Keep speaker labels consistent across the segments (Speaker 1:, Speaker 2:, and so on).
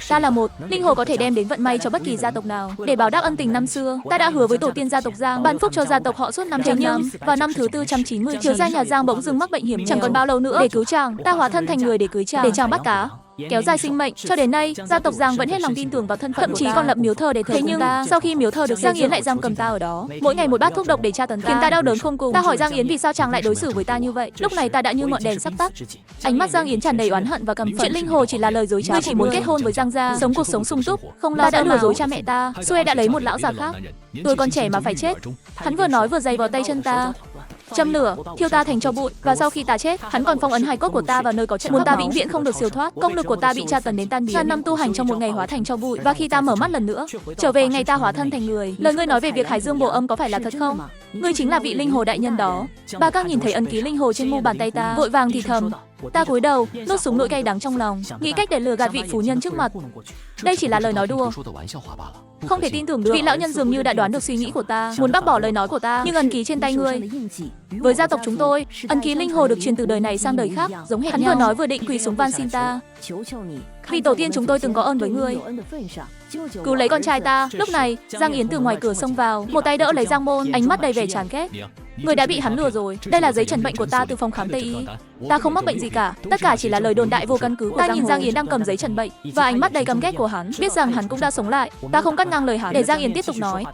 Speaker 1: Ta là một linh hồ có thể đem đến vận may cho bất kỳ gia tộc nào. Để báo đáp ân tình năm xưa, ta đã hứa với tổ tiên gia tộc Giang ban phúc cho gia tộc họ suốt 500 năm. Vào năm thứ 490, thiếu gia nhà Giang bỗng dưng mắc bệnh hiểm nghèo. Chẳng còn bao lâu nữa để cứu chàng, ta hóa thân thành người để cưới chàng, để chàng bắt cá, kéo dài sinh mệnh. Cho đến nay, gia tộc Giang vẫn hết lòng tin tưởng vào thân phận, thậm chí còn lập miếu thờ để thờ cúng ta. Sau khi miếu thờ được Giang Yến lại giam cầm ta ở đó, mỗi ngày một bát thuốc độc để tra tấn ta, khiến ta đau đớn khôn cùng. Ta hỏi Giang Yến vì sao chàng lại đối xử với ta như vậy. Lúc này ta đã như ngọn đèn sắp tắt. Ánh mắt Giang Yến tràn đầy oán hận và căm phẫn. Chuyện linh hồ chỉ là lời dối trá. Ngươi chỉ muốn kết hôn với Giang gia, sống cuộc sống sung túc, không lo. Ta đã lừa dối cha mẹ ta. Xuê đã lấy một lão già khác. Tôi còn trẻ mà phải chết. Hắn vừa nói vừa giày vào tay chân ta, châm lửa, thiêu ta thành tro bụi. Và sau khi ta chết, hắn còn phong ấn hài cốt của ta vào nơi có trận, muốn ta vĩnh viễn không được siêu thoát. Công lực của ta bị tra tấn đến tan biến, ngàn năm tu hành trong một ngày hóa thành tro bụi. Và khi ta mở mắt lần nữa, trở về ngày ta hóa thân thành người, lời ngươi nói về việc Hải Dương bổ âm có phải là thật không? Ngươi chính là vị linh hồ đại nhân đó. Ba các nhìn thấy ấn ký linh hồ trên mu bàn tay ta, vội vàng thì thầm. Ta cúi đầu, nuốt xuống nỗi cay đắng trong lòng, nghĩ cách để lừa gạt vị phú nhân trước mặt. Đây chỉ là lời nói đùa. Không thể tin tưởng được, vị lão nhân dường như đã đoán được suy nghĩ của ta, muốn bác bỏ lời nói của ta. Nhưng ấn ký trên tay ngươi, với gia tộc chúng tôi, ấn ký linh hồ được truyền từ đời này sang đời khác, giống hệt nhau. Hắn vừa nói vừa định quỳ xuống van xin ta. Vì tổ tiên chúng tôi từng có ơn với ngươi, cứu lấy con trai ta. Lúc này, Giang Yến từ ngoài cửa xông vào, một tay đỡ lấy Giang Môn, ánh mắt đầy vẻ chán ghét. Ngươi đã bị hắn lừa rồi. Đây là giấy trần bệnh của ta từ phòng khám Tây y. Ta không mắc bệnh gì cả, tất cả chỉ là lời đồn đại vô căn cứ của ta. Nhìn Giang Yến đang cầm giấy trần bệnh và ánh mắt đầy căm ghét của hắn, biết rằng hắn cũng đã sống lại. Ta không cắt ngang lời hắn, để Giang Yến tiếp tục nói.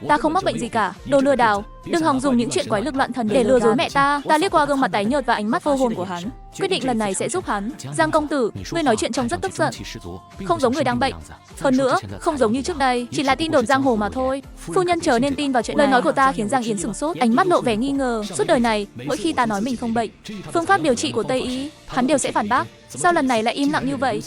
Speaker 1: Ta không mắc bệnh gì cả, đồ lừa đảo. Đừng hòng dùng những chuyện quái lực loạn thần để lừa dối mẹ ta. Ta liếc qua gương mặt tái nhợt và ánh mắt vô hồn của hắn, quyết định lần này sẽ giúp hắn. Giang công tử, ngươi nói chuyện trông rất tức giận, không giống người đang bệnh. Hơn nữa, không giống như trước đây, chỉ là tin đồn giang hồ mà thôi. Phu nhân chớ nên tin vào chuyện này. Lời nói của ta khiến Giang Yến sửng sốt, ánh mắt lộ vẻ nghi ngờ. Suốt đời này, mỗi khi ta nói mình không bệnh, phương pháp điều trị của Tây y, hắn đều sẽ phản bác. Sao lần này lại im lặng như vậy?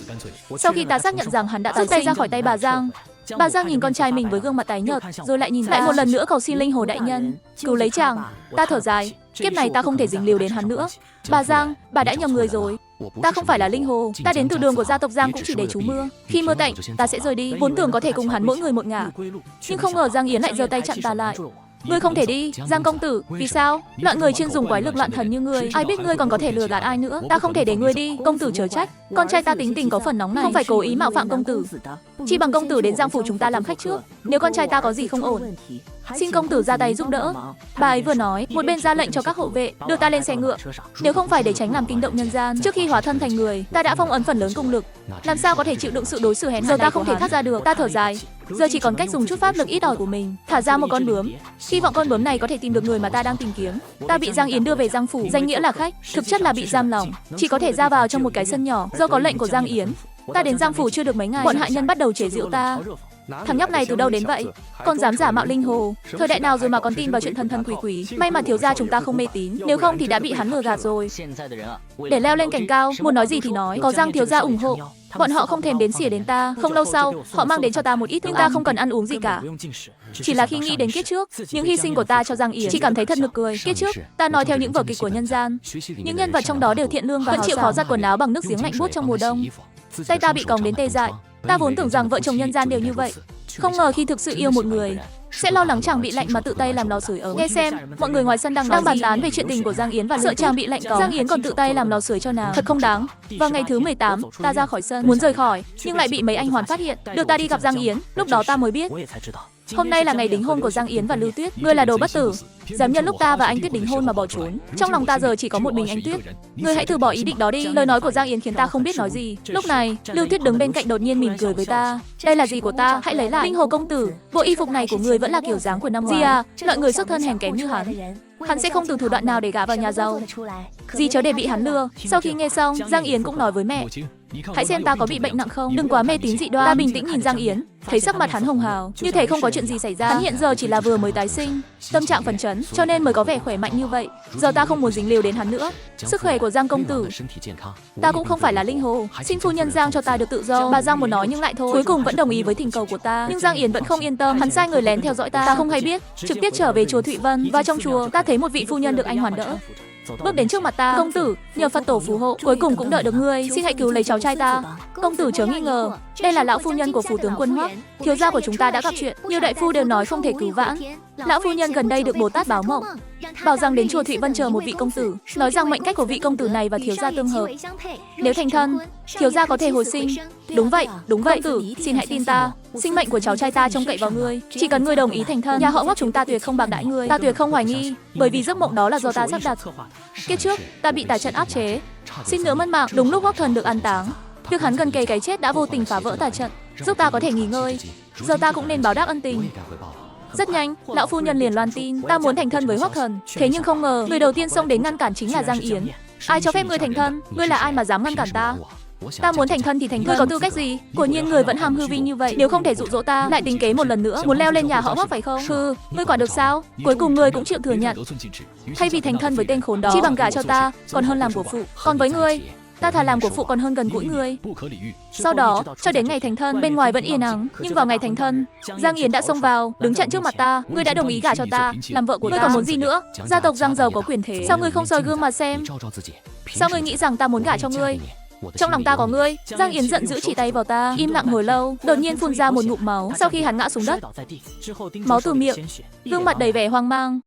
Speaker 1: Sau khi ta xác nhận rằng hắn đã rút tay ra khỏi tay bà Giang, bà Giang nhìn con trai mình với gương mặt tái nhợt, rồi lại nhìn lại một lần nữa cầu xin linh hồ đại nhân cứu lấy chàng. Ta thở dài, kiếp này ta không thể dính líu đến hắn nữa. Bà Giang, bà đã nhầm người rồi. Ta không phải là linh hồ, ta đến từ đường của gia tộc Giang cũng chỉ để trú mưa. Khi mưa tạnh, ta sẽ rời đi, vốn tưởng có thể cùng hắn mỗi người một ngả. Nhưng không ngờ Giang Yến lại giơ tay chặn ta lại. Ngươi không thể đi, Giang công tử. Vì sao? Loại người chuyên dùng quái lực loạn thần như ngươi, ai biết ngươi còn có thể lừa gạt ai nữa. Ta không thể để ngươi đi, công tử chớ trách. Con trai ta tính tình có phần nóng này, không phải cố ý mạo phạm công tử. Chỉ bằng công tử đến Giang phủ chúng ta làm khách trước. Nếu con trai ta có gì không ổn, xin công tử ra tay giúp đỡ. Bà ấy vừa nói, một bên ra lệnh cho các hộ vệ đưa ta lên xe ngựa. Nếu không phải để tránh làm kinh động nhân gian, trước khi hóa thân thành người, ta đã phong ấn phần lớn công lực. Làm sao có thể chịu đựng sự đối xử hèn hạ. Giờ ta không thể thoát ra được. Ta thở dài, giờ chỉ còn cách dùng chút pháp lực ít ỏi của mình, thả ra một con bướm, hy vọng con bướm này có thể tìm được người mà ta đang tìm kiếm. Ta bị Giang Yến đưa về Giang phủ, danh nghĩa là khách, thực chất là bị giam lỏng, chỉ có thể ra vào trong một cái sân nhỏ. Do có lệnh của Giang Yến, ta đến Giang phủ chưa được mấy ngày, bọn hạ nhân bắt đầu chế giễu ta. Thằng nhóc này từ đâu đến vậy? Con dám giả mạo linh hồ? Thời đại nào rồi mà còn tin vào chuyện thần thần quỷ quỷ? May mà thiếu gia chúng ta không mê tín, nếu không thì đã bị hắn lừa gạt rồi. Để leo lên cảnh cao, muốn nói gì thì nói, có Giang thiếu gia ủng hộ, bọn họ không thèm đến xỉa đến ta. Không lâu sau, họ mang đến cho ta một ít thức ăn, ta không cần ăn uống gì cả. Chỉ là khi nghĩ đến kiếp trước, những hy sinh của ta cho Giang Yến, chỉ cảm thấy thật nực cười. Kiếp trước, ta nói theo những vở kịch của nhân gian, những nhân vật trong đó đều thiện lương và vẫn chịu khó giặt quần áo bằng nước giếng lạnh buốt trong mùa đông. Tay ta bị còng đến tê dại. Ta vốn tưởng rằng vợ chồng nhân gian đều như vậy, không ngờ khi thực sự yêu một người, sẽ lo lắng chàng bị lạnh mà tự tay làm lò sưởi ấm. Nghe xem, mọi người ngoài sân đang bàn tán về chuyện tình của Giang Yến và sợ chàng bị lạnh cóng. Giang Yến còn tự tay làm lò sưởi cho nàng, thật không đáng. Vào ngày thứ 18, ta ra khỏi sân, muốn rời khỏi, nhưng lại bị mấy anh hoàn phát hiện, đưa ta đi gặp Giang Yến. Lúc đó ta mới biết, hôm nay là ngày đính hôn của Giang Yến và Lưu Tuyết. Ngươi là đồ bất tử, dám nhân lúc ta và anh Tuyết đính hôn mà bỏ trốn. Trong lòng ta giờ chỉ có một mình anh Tuyết. Ngươi hãy từ bỏ ý định đó đi. Lời nói của Giang Yến khiến ta không biết nói gì. Lúc này, Lưu Tuyết đứng bên cạnh đột nhiên mỉm cười với ta. Đây là gì của ta? Hãy lấy lại. Linh hồ công tử, bộ y phục này của người vẫn là kiểu dáng của năm ngoái. Gì à? Loại người xuất thân hèn kém như hắn sẽ không từ thủ đoạn nào để gả vào nhà giàu. Gì chớ để bị hắn lừa. Sau khi nghe xong, Giang Yến cũng nói với mẹ, hãy xem ta có bị bệnh nặng không, đừng quá mê tín dị đoan. Ta bình tĩnh nhìn Giang Yến, thấy sắc mặt hắn hồng hào, như thể không có chuyện gì xảy ra. Hắn hiện giờ chỉ là vừa mới tái sinh, tâm trạng phấn chấn, cho nên mới có vẻ khỏe mạnh như vậy. Giờ ta không muốn dính líu đến hắn nữa. Sức khỏe của Giang công tử, ta cũng không phải là linh hồ, xin phu nhân Giang cho ta được tự do. Bà Giang muốn nói nhưng lại thôi, cuối cùng vẫn đồng ý với thỉnh cầu của ta. Nhưng Giang Yến vẫn không yên tâm, hắn sai người lén theo dõi ta. Ta không hay biết, trực tiếp trở về chùa Thụy Vân, và trong chùa ta thấy một vị phu nhân được anh hoàn đỡ, bước đến trước mặt ta. Công tử, nhờ Phật tổ phù hộ, cuối cùng cũng đợi được ngươi, xin hãy cứu lấy cháu trai ta. Công tử chớ nghi ngờ, Đây là lão phu nhân của phủ tướng quân Hoắc. Thiếu gia của chúng ta đã gặp chuyện, nhiều đại phu đều nói không thể cứu vãn. Lão phu nhân gần đây được Bồ Tát báo mộng, bảo rằng đến chùa Thụy Vân chờ một vị công tử, nói rằng mệnh cách của vị công tử này và thiếu gia tương hợp. Nếu thành thân, thiếu gia có thể hồi sinh. Đúng vậy, công tử, xin hãy tin ta. Sinh mệnh của cháu trai ta trông cậy vào ngươi. Chỉ cần ngươi đồng ý thành thân, nhà họ Hoắc chúng ta tuyệt không bạc đãi ngươi. Ta tuyệt không hoài nghi, bởi vì giấc mộng đó là do ta sắp đặt. Kiếp trước, ta bị tà trận áp chế, xin nữa mất mạng. Đúng lúc Hoắc Thần được an táng, việc hắn gần kề cái chết đã vô tình phá vỡ tà trận, giúp ta có thể nghỉ ngơi. Giờ ta cũng nên báo đáp ân tình. Rất nhanh, lão phu nhân liền loan tin ta muốn thành thân với Hoắc Thần. Thế nhưng không ngờ, người đầu tiên xông đến ngăn cản chính là Giang Yến. Ai cho phép ngươi thành thân? Ngươi là ai mà dám ngăn cản ta? Ta muốn thành thân thì thành thân. Ngươi có tư cách gì? Quả nhiên người vẫn ham hư vinh như vậy. Nếu không thể dụ dỗ ta, lại tính kế một lần nữa, muốn leo lên nhà họ Hoắc phải không? Hừ, ngươi quả được sao? Cuối cùng ngươi cũng chịu thừa nhận. Thay vì thành thân với tên khốn đó, chi bằng gả cho ta, còn hơn làm của phụ. Còn với ngươi, ta thà làm của phụ còn hơn gần gũi ngươi. Sau đó, cho đến ngày thành thân, bên ngoài vẫn yên ắng, nhưng vào ngày thành thân, Giang Yến đã xông vào, đứng chặn trước mặt ta. Ngươi đã đồng ý gả cho ta, làm vợ của ta. Ngươi còn muốn gì nữa? Gia tộc Giang giàu có quyền thế, sao ngươi không soi gương mà xem? Sao ngươi nghĩ rằng ta muốn gả cho ngươi? Trong lòng ta có ngươi. Giang Yến giận dữ chỉ tay vào ta, im lặng hồi lâu, đột nhiên phun ra một ngụm máu. Sau khi hắn ngã xuống đất, máu từ miệng, gương mặt đầy vẻ hoang mang.